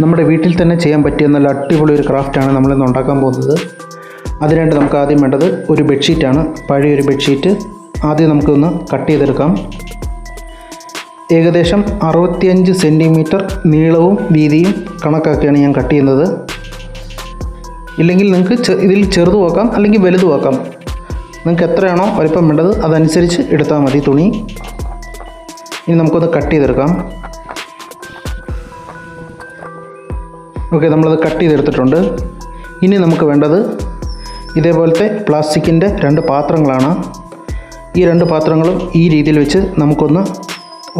നമ്മുടെ വീട്ടിൽ തന്നെ ചെയ്യാൻ പറ്റിയ നല്ല അടിപൊളി ഒരു ക്രാഫ്റ്റാണ് നമ്മളിന്ന് ഉണ്ടാക്കാൻ പോകുന്നത്. അതിനായിട്ട് നമുക്ക് ആദ്യം വേണ്ടത് ഒരു ബെഡ്ഷീറ്റാണ്. പഴയൊരു ബെഡ്ഷീറ്റ് ആദ്യം നമുക്കൊന്ന് കട്ട് ചെയ്തെടുക്കാം. ഏകദേശം 65 സെൻറ്റിമീറ്റർ നീളവും വീതിയും കണക്കാക്കിയാണ് ഞാൻ കട്ട് ചെയ്യുന്നത്. ഇല്ലെങ്കിൽ നിങ്ങൾക്ക് ഇതിൽ ചെറുതുമാക്കാം അല്ലെങ്കിൽ വലുതുമാക്കാം. നിങ്ങൾക്ക് എത്രയാണോ വലിപ്പം വേണ്ടത് അതനുസരിച്ച് എടുത്താൽ മതി തുണി. ഇനി നമുക്കൊന്ന് കട്ട് ചെയ്തെടുക്കാം. ഓക്കെ, നമ്മളത് കട്ട് ചെയ്തെടുത്തിട്ടുണ്ട്. ഇനി നമുക്ക് വേണ്ടത് ഇതേപോലത്തെ പ്ലാസ്റ്റിക്കിൻ്റെ 2 പാത്രങ്ങളാണ്. ഈ 2 പാത്രങ്ങളും ഈ രീതിയിൽ വെച്ച് നമുക്കൊന്ന്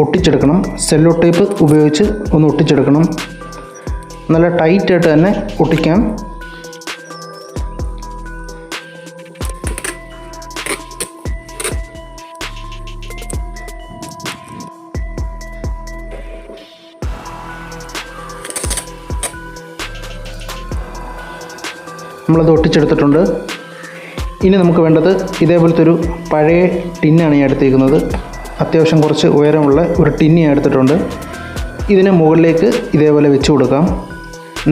ഒട്ടിച്ചെടുക്കണം. സെല്ലോ ടേപ്പ് ഉപയോഗിച്ച് ഒന്ന് ഒട്ടിച്ചെടുക്കണം. നല്ല ടൈറ്റായിട്ട് തന്നെ ഒട്ടിക്കാം. നമ്മളത് ഒട്ടിച്ചെടുത്തിട്ടുണ്ട്. ഇനി നമുക്ക് വേണ്ടത് ഇതേപോലത്തെ ഒരു പഴയ ടിന്നാണ് ഞാൻ എടുത്തേക്കുന്നത്. അത്യാവശ്യം കുറച്ച് ഉയരമുള്ള ഒരു ടിന്ന് ഞാൻ എടുത്തിട്ടുണ്ട്. ഇതിന് മുകളിലേക്ക് ഇതേപോലെ വെച്ച് കൊടുക്കാം.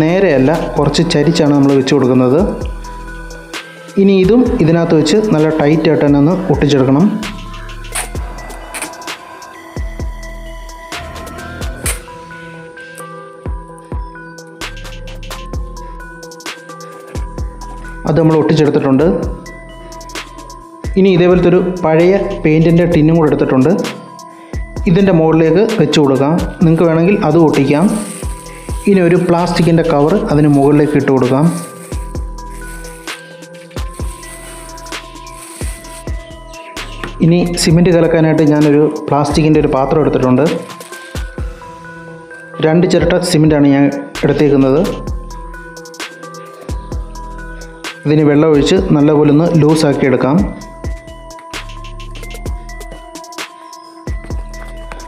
നേരെയല്ല, കുറച്ച് ചരിച്ചാണ് നമ്മൾ വെച്ച് കൊടുക്കുന്നത്. ഇനി ഇതും ഇതിനകത്ത് വെച്ച് നല്ല ടൈറ്റായിട്ട് തന്നെ ഒന്ന് ഒട്ടിച്ചെടുക്കണം. അത് നമ്മൾ ഒട്ടിച്ചെടുത്തിട്ടുണ്ട്. ഇനി ഇതേപോലത്തെ ഒരു പഴയ പെയിൻറ്റിൻ്റെ ടിന്നും കൂടെ എടുത്തിട്ടുണ്ട്. ഇതിൻ്റെ മുകളിലേക്ക് വെച്ച് കൊടുക്കാം. നിങ്ങൾക്ക് വേണമെങ്കിൽ അതും ഒട്ടിക്കാം. ഇനി ഒരു പ്ലാസ്റ്റിക്കിൻ്റെ കവർ അതിന് മുകളിലേക്ക് ഇട്ട് കൊടുക്കാം. ഇനി സിമൻറ്റ് കലക്കാനായിട്ട് ഞാനൊരു പ്ലാസ്റ്റിക്കിൻ്റെ ഒരു പാത്രം എടുത്തിട്ടുണ്ട്. 2 ചിരട്ട സിമൻറ്റാണ് ഞാൻ എടുത്തേക്കുന്നത്. ഇതിന് വെള്ളം ഒഴിച്ച് നല്ലപോലെ ഒന്ന് ലൂസാക്കി എടുക്കാം.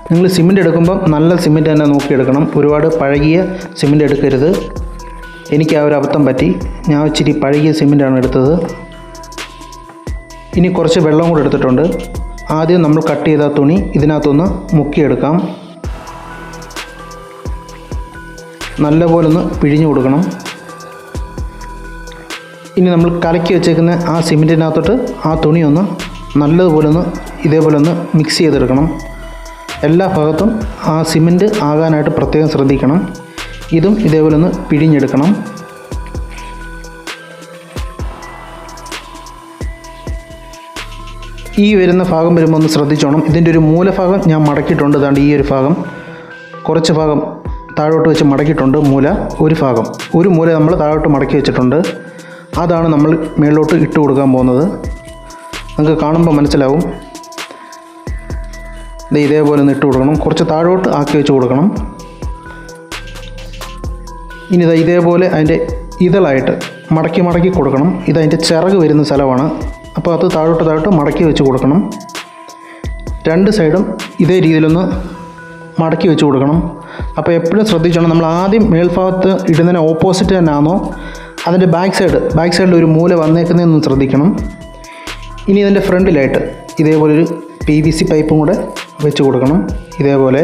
നിങ്ങൾ സിമൻറ്റ് എടുക്കുമ്പം നല്ല സിമൻറ്റ് തന്നെ നോക്കിയെടുക്കണം. ഒരുപാട് പഴകിയ സിമൻറ്റ് എടുക്കരുത്. എനിക്ക് ആ ഒരു അബദ്ധം പറ്റി. ഞാൻ ഇച്ചിരി പഴകിയ സിമൻറ്റാണ് എടുത്തത്. ഇനി കുറച്ച് വെള്ളം കൂടെ എടുത്തിട്ടുണ്ട്. ആദ്യം നമ്മൾ കട്ട് ചെയ്ത തുണി ഇതിനകത്തൊന്ന് മുക്കിയെടുക്കാം. നല്ലപോലെ ഒന്ന് പിഴിഞ്ഞു കൊടുക്കണം. ഇനി നമ്മൾ കലക്കി വെച്ചേക്കുന്ന ആ സിമൻറ്റിനകത്തോട്ട് ആ തുണി ഒന്ന് നല്ലതുപോലെ ഒന്ന് ഇതേപോലെ ഒന്ന് മിക്സ് ചെയ്തെടുക്കണം. എല്ലാ ഭാഗത്തും ആ സിമൻറ്റ് ആകാനായിട്ട് പ്രത്യേകം ശ്രദ്ധിക്കണം. ഇതും ഇതേപോലെ ഒന്ന് പിഴിഞ്ഞെടുക്കണം. ഈ വരുന്ന ഭാഗം വരുമ്പോൾ ഒന്ന് ശ്രദ്ധിച്ചോണം. ഇതിൻ്റെ ഒരു മൂലഭാഗം ഞാൻ മടക്കിയിട്ടുണ്ട്. അതാണ്ട് ഈ ഒരു ഭാഗം കുറച്ച് ഭാഗം താഴോട്ട് വെച്ച് മടക്കിയിട്ടുണ്ട്. ഒരു മൂല നമ്മൾ താഴോട്ട് മടക്കി വെച്ചിട്ടുണ്ട്. അതാണ് നമ്മൾ മേളിലോട്ട് ഇട്ട് കൊടുക്കാൻ പോകുന്നത്. നിങ്ങൾക്ക് കാണുമ്പോൾ മനസ്സിലാവും. ഇതേപോലെ ഒന്ന് ഇട്ട് കൊടുക്കണം. കുറച്ച് താഴോട്ട് ആക്കി വെച്ച് കൊടുക്കണം. ഇനി ഇതേപോലെ അതിൻ്റെ ഇതളായിട്ട് മടക്കി കൊടുക്കണം. ഇതതിൻ്റെ ചിറക് വരുന്ന സ്ഥലമാണ്. അപ്പോൾ അത് താഴോട്ട് മടക്കി വെച്ച് കൊടുക്കണം. 2 സൈഡും ഇതേ രീതിയിലൊന്ന് മടക്കി വെച്ച് കൊടുക്കണം. അപ്പോൾ എപ്പോഴും ശ്രദ്ധിച്ചോണം, നമ്മൾ ആദ്യം മേൽഭാഗത്ത് ഇടുന്നതിന് ഓപ്പോസിറ്റ് തന്നെയാണോ അതിൻ്റെ ബാക്ക് സൈഡിൽ ഒരു മൂല വന്നേക്കുന്നതെന്ന് ശ്രദ്ധിക്കണം. ഇനി ഇതിൻ്റെ ഫ്രണ്ടിലായിട്ട് ഇതേപോലൊരു PVC പൈപ്പും കൂടെ വെച്ച് കൊടുക്കണം. ഇതേപോലെ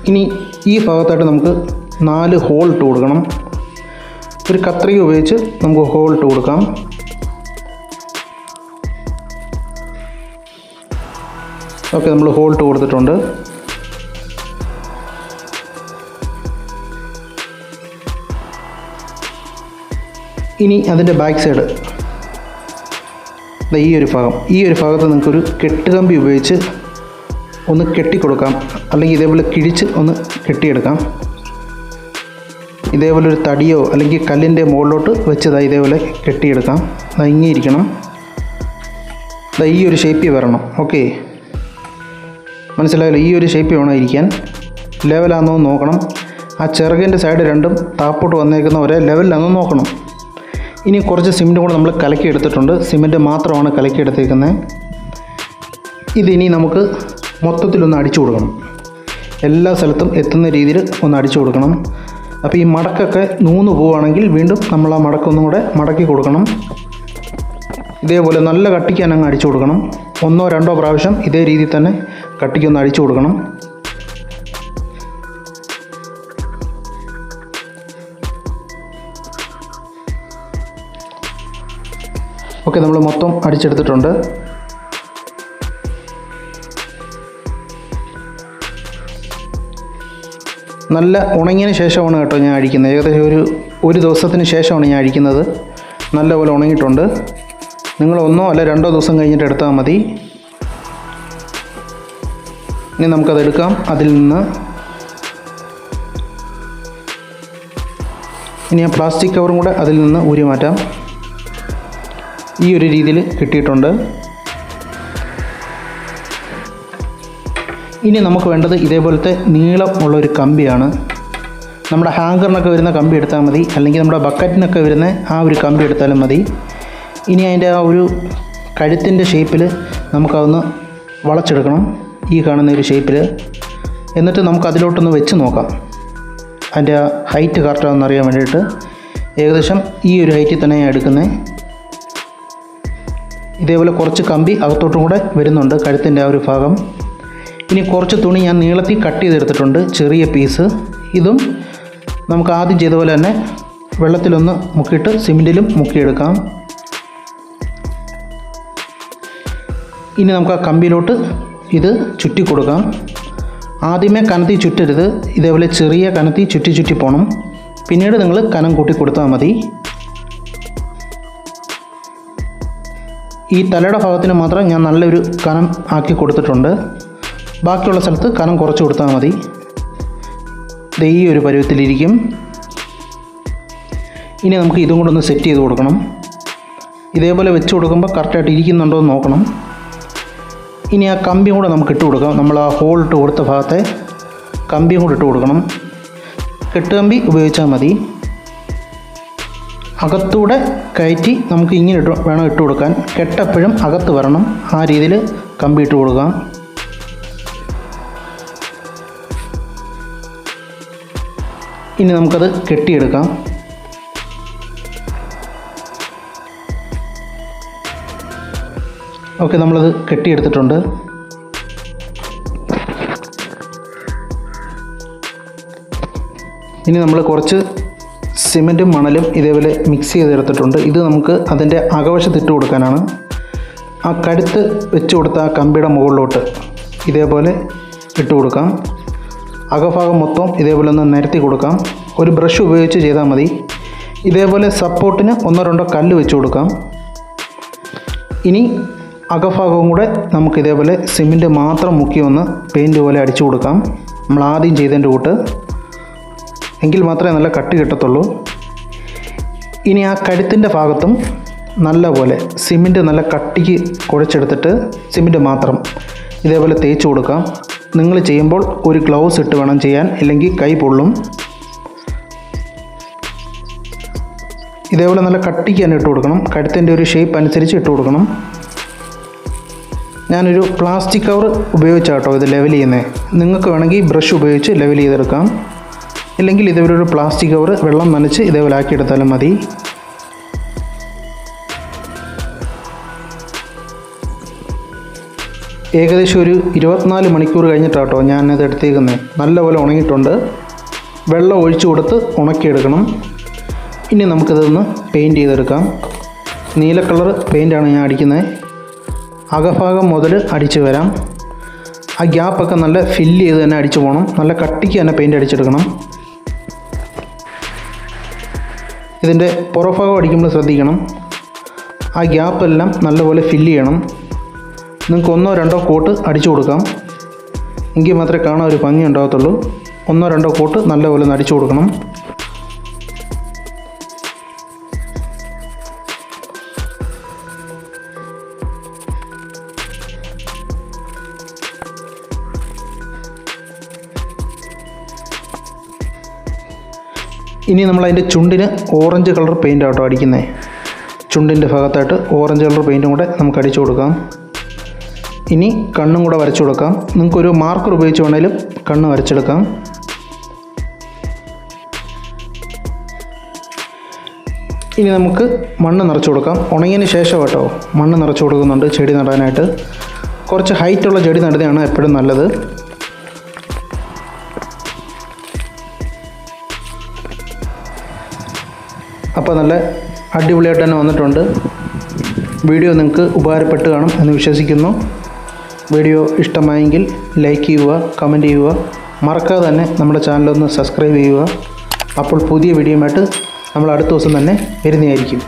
ഇനി ഈ ഭാഗത്തായിട്ട് നമുക്ക് 4 ഹോൾ ഇട്ട് കൊടുക്കണം. ഒരു കത്രിക ഉപയോഗിച്ച് നമുക്ക് ഹോൾ ഇട്ട് കൊടുക്കാം. ഓക്കെ, നമ്മൾ ഹോൾ ഇട്ട് കൊടുത്തിട്ടുണ്ട്. ഇനി അതിൻ്റെ ബാക്ക് സൈഡ് ഈ ഒരു ഭാഗത്ത് നിങ്ങൾക്കൊരു കെട്ടുകമ്പി ഉപയോഗിച്ച് ഒന്ന് കെട്ടിക്കൊടുക്കാം. അല്ലെങ്കിൽ ഇതേപോലെ കിഴിച്ച് ഒന്ന് കെട്ടിയെടുക്കാം. ഇതേപോലെ ഒരു തടിയോ അല്ലെങ്കിൽ കല്ലിൻ്റെ മുകളിലോട്ട് വെച്ച് ഇതേപോലെ കെട്ടിയെടുക്കാം. ഇങ്ങിയിരിക്കണം. ഈ ഒരു ഷേപ്പിൽ വരണം. ഓക്കെ, മനസ്സിലായല്ലോ? ഈ ഒരു ഷേപ്പിൽ വേണം ഇരിക്കാൻ. ലെവലാണെന്നോ നോക്കണം. ആ ചിറകിൻ്റെ സൈഡ് രണ്ടും താപ്പോട്ട് വന്നേക്കുന്ന ഒരേ ലെവലിലാണെന്നോ നോക്കണം. ഇനി കുറച്ച് സിമൻറ്റും കൂടെ നമ്മൾ കലക്കി എടുത്തിട്ടുണ്ട്. സിമൻറ്റ് മാത്രമാണ് കലക്കി എടുത്തേക്കുന്നത്. ഇതിനി നമുക്ക് മൊത്തത്തിലൊന്ന് അടിച്ചു കൊടുക്കണം. എല്ലാ സ്ഥലത്തും എത്തുന്ന രീതിയിൽ ഒന്ന് അടിച്ചു കൊടുക്കണം. അപ്പോൾ ഈ മടക്കൊക്കെ നൂന്ന് പോവുകയാണെങ്കിൽ വീണ്ടും നമ്മൾ ആ മടക്കൊന്നും കൂടെ മടക്കി കൊടുക്കണം. ഇതേപോലെ നല്ല കട്ടിക്ക് തന്നെ അങ്ങ് അടിച്ചു കൊടുക്കണം. 1-2 പ്രാവശ്യം ഇതേ രീതിയിൽ തന്നെ കട്ടിക്കൊന്ന് അടിച്ചു കൊടുക്കണം. ഓക്കെ, നമ്മൾ മൊത്തം അടിച്ചെടുത്തിട്ടുണ്ട്. നല്ല ഉണങ്ങിയതിന് ശേഷമാണ് കേട്ടോ ഞാൻ അടിക്കുന്നത്. ഏകദേശം ഒരു ദിവസത്തിന് ശേഷമാണ് ഞാൻ അടിക്കുന്നത്. നല്ലപോലെ ഉണങ്ങിയിട്ടുണ്ട്. നിങ്ങൾ 1 അല്ല 2 ദിവസം കഴിഞ്ഞിട്ട് എടുത്താൽ മതി. ഇനി നമുക്കതെടുക്കാം. അതിൽ നിന്ന് ഇനി ആ പ്ലാസ്റ്റിക് കവറും കൂടെ അതിൽ നിന്ന് ഊരി മാറ്റാം. ഈ ഒരു രീതിയിൽ കിട്ടിയിട്ടുണ്ട്. ഇനി നമുക്ക് വേണ്ടത് ഇതേപോലത്തെ നീളമുള്ളൊരു കമ്പിയാണ്. നമ്മുടെ ഹാങ്കറിനൊക്കെ വരുന്ന കമ്പി എടുത്താൽ മതി, അല്ലെങ്കിൽ നമ്മുടെ ബക്കറ്റിനൊക്കെ വരുന്ന ആ ഒരു കമ്പി എടുത്താലും മതി. ഇനി അതിൻ്റെ ആ ഒരു കഴുത്തിൻ്റെ ഷേപ്പിൽ നമുക്കതൊന്ന് വളച്ചെടുക്കണം, ഈ കാണുന്ന ഒരു ഷേപ്പിൽ. എന്നിട്ട് നമുക്ക് അതിലോട്ടൊന്ന് വെച്ച് നോക്കാം, അതിൻ്റെ ആ ഹൈറ്റ് കറക്റ്റാണെന്ന് അറിയാൻ വേണ്ടിയിട്ട്. ഏകദേശം ഈ ഒരു ഹൈറ്റിൽ തന്നെ ഞാൻ എടുക്കുന്നത്. ഇതേപോലെ കുറച്ച് കമ്പി അകത്തോട്ടും കൂടെ വരുന്നുണ്ട്, കഴുത്തിൻ്റെ ആ ഒരു ഭാഗം. ഇനി കുറച്ച് തുണി ഞാൻ നീളത്തിൽ കട്ട് ചെയ്തെടുത്തിട്ടുണ്ട്, ചെറിയ പീസ്. ഇതും നമുക്ക് ആദ്യം ചെയ്ത പോലെ തന്നെ വെള്ളത്തിലൊന്ന് മുക്കിയിട്ട് സിമെൻറ്റിലും മുക്കിയെടുക്കാം. ഇനി നമുക്ക് ആ കമ്പിയിലോട്ട് ഇത് ചുറ്റി കൊടുക്കാം. ആദ്യമേ കനത്തി ചുറ്റരുത്, ഇതേപോലെ ചെറിയ കനത്തി ചുറ്റി പോകണം. പിന്നീട് നിങ്ങൾ കനം കൂട്ടി കൊടുത്താൽ മതി. ഈ തലയുടെ ഭാഗത്തിന് മാത്രം ഞാൻ നല്ലൊരു കനം ആക്കി കൊടുത്തിട്ടുണ്ട്. ബാക്കിയുള്ള സ്ഥലത്ത് കനം കുറച്ച് കൊടുത്താൽ മതി. ഈ ഒരു പരുവത്തിലിരിക്കും. ഇനി നമുക്ക് ഇതും കൂടെ ഒന്ന് സെറ്റ് ചെയ്ത് കൊടുക്കണം. ഇതേപോലെ വെച്ച് കൊടുക്കുമ്പോൾ കറക്റ്റായിട്ട് ഇരിക്കുന്നുണ്ടോ എന്ന് നോക്കണം. ഇനി ആ കമ്പിയും കൂടെ നമുക്ക് ഇട്ട് കൊടുക്കാം. നമ്മൾ ആ ഹോൾ ഇട്ട് കൊടുത്ത ഭാഗത്തെ കമ്പിയും കൂടെ ഇട്ട് കൊടുക്കണം. കെട്ടുകമ്പി ഉപയോഗിച്ചാൽ മതി. അകത്തൂടെ കയറ്റി നമുക്ക് ഇങ്ങനെ വേണം ഇട്ട് കൊടുക്കാൻ. കെട്ടെപ്പോഴും അകത്ത് വരണം, ആ രീതിയിൽ കമ്പി ഇട്ട് കൊടുക്കാം. ഇനി നമുക്കത് കെട്ടിയെടുക്കാം. ഓക്കെ, നമ്മളത് കെട്ടിയെടുത്തിട്ടുണ്ട്. ഇനി നമ്മൾ കുറച്ച് സിമെൻറ്റും മണലും ഇതേപോലെ മിക്സ് ചെയ്തെടുത്തിട്ടുണ്ട്. ഇത് നമുക്ക് അതിൻ്റെ അകവശത്തിട്ട് കൊടുക്കാനാണ്. ആ കഴുത്ത് വെച്ച് കൊടുത്ത ആ കമ്പിയുടെ മുകളിലോട്ട് ഇതേപോലെ ഇട്ട് കൊടുക്കാം. അകഭാഗം മൊത്തം ഇതേപോലെ ഒന്ന് നിരത്തി കൊടുക്കാം. ഒരു ബ്രഷ് ഉപയോഗിച്ച് ചെയ്താൽ മതി. ഇതേപോലെ സപ്പോർട്ടിന് 1-2 കല്ല് വെച്ച് കൊടുക്കാം. ഇനി അകഭാഗവും കൂടെ നമുക്ക് ഇതേപോലെ സിമെൻറ്റ് മാത്രം മുക്കി ഒന്ന് പെയിൻറ്റ് പോലെ അടിച്ചു കൊടുക്കാം. നമ്മൾ ആദ്യം ചെയ്തതിൻ്റെ കൂട്ട്, എങ്കിൽ മാത്രമേ നല്ല കട്ടി കിട്ടത്തുള്ളൂ. ഇനി ആ കഴുത്തിൻ്റെ ഭാഗത്തും നല്ല പോലെ സിമെൻറ്റ് നല്ല കട്ടിക്ക് കുഴച്ചെടുത്തിട്ട് സിമെൻറ്റ് മാത്രം ഇതേപോലെ തേച്ച് കൊടുക്കാം. നിങ്ങൾ ചെയ്യുമ്പോൾ ഒരു ഗ്ലൗസ് ഇട്ട് വേണം ചെയ്യാൻ, ഇല്ലെങ്കിൽ കൈ പൊള്ളും. ഇതേപോലെ നല്ല കട്ടിക്ക് തന്നെ ഇട്ട് കൊടുക്കണം. കഴുത്തിൻ്റെ ഒരു ഷേപ്പ് അനുസരിച്ച് ഇട്ട് കൊടുക്കണം. ഞാനൊരു പ്ലാസ്റ്റിക് കവർ ഉപയോഗിച്ചാട്ടോ ഇത് ലെവൽ ചെയ്യുന്നത്. നിങ്ങൾക്ക് വേണമെങ്കിൽ ബ്രഷ് ഉപയോഗിച്ച് ലെവൽ ചെയ്തെടുക്കാം, ഇല്ലെങ്കിൽ ഇതേപോലെ ഒരു പ്ലാസ്റ്റിക് കവർ വെള്ളം നനച്ച് ഇതേപോലെ ആക്കിയെടുത്താലും മതി. ഏകദേശം ഒരു 24 മണിക്കൂർ കഴിഞ്ഞിട്ടാട്ടോ ഞാനത് എടുത്തേക്കുന്നത്. നല്ലപോലെ ഉണങ്ങിയിട്ടുണ്ട്. വെള്ളം ഒഴിച്ചു കൊടുത്ത് ഉണക്കിയെടുക്കണം. ഇനി നമുക്കിതൊന്ന് പെയിൻറ്റ് ചെയ്തെടുക്കാം. നീല കളർ പെയിൻ്റാണ് ഞാൻ അടിക്കുന്നത്. അകഭാഗം മുതൽ അടിച്ച് വരാം. ആ ഗ്യാപ്പൊക്കെ നല്ല ഫില്ല് ചെയ്ത് തന്നെ അടിച്ചു പോകണം. നല്ല കട്ടിക്ക് തന്നെ പെയിൻറ്റ് അടിച്ചെടുക്കണം. ഇതിൻ്റെ പുറഭാഗം അടിക്കുമ്പോൾ ശ്രദ്ധിക്കണം, ആ ഗ്യാപ്പെല്ലാം നല്ലപോലെ ഫില്ല് ചെയ്യണം. നിങ്ങൾക്ക് 1-2 കോട്ട് അടിച്ചു കൊടുക്കാം, എങ്കിൽ മാത്രമേ കാണാൻ ഒരു ഭംഗി ഉണ്ടാകത്തുള്ളൂ. 1-2 കോട്ട് നല്ലപോലെ ഒന്ന് അടിച്ചു കൊടുക്കണം. ഇനി നമ്മളതിൻ്റെ ചുണ്ടിന് ഓറഞ്ച് കളർ പെയിൻ്റ് ആട്ടോ അടിക്കുന്നത്. ചുണ്ടിൻ്റെ ഭാഗത്തായിട്ട് ഓറഞ്ച് കളർ പെയിൻറ്റും കൂടെ നമുക്ക് അടിച്ചു കൊടുക്കാം. ഇനി കണ്ണും കൂടെ വരച്ചു കൊടുക്കാം. നിങ്ങൾക്കൊരു മാർക്കർ ഉപയോഗിച്ച് വേണേലും കണ്ണ് വരച്ചെടുക്കാം. ഇനി നമുക്ക് മണ്ണ് നിറച്ച് കൊടുക്കാം. ഉണങ്ങിയതിന് ശേഷം കേട്ടോ മണ്ണ് നിറച്ച് കൊടുക്കുന്നുണ്ട് ചെടി നടാനായിട്ട്. കുറച്ച് ഹൈറ്റുള്ള ചെടി നടുന്നതാണ് എപ്പോഴും നല്ലത്. അപ്പോൾ നല്ല അടിപൊളിയായിട്ട് തന്നെ വന്നിട്ടുണ്ട്. വീഡിയോ നിങ്ങൾക്ക് ഉപകാരപ്പെട്ട് കാണും എന്ന് വിശ്വസിക്കുന്നു. വീഡിയോ ഇഷ്ടമായെങ്കിൽ ലൈക്ക് ചെയ്യുക, കമൻറ്റ് ചെയ്യുക. മറക്കാതെ തന്നെ നമ്മുടെ ചാനലൊന്ന് സബ്സ്ക്രൈബ് ചെയ്യുക. അപ്പോൾ പുതിയ വീഡിയോയുമായിട്ട് നമ്മൾ അടുത്ത ദിവസം തന്നെ വരുന്നതായിരിക്കും.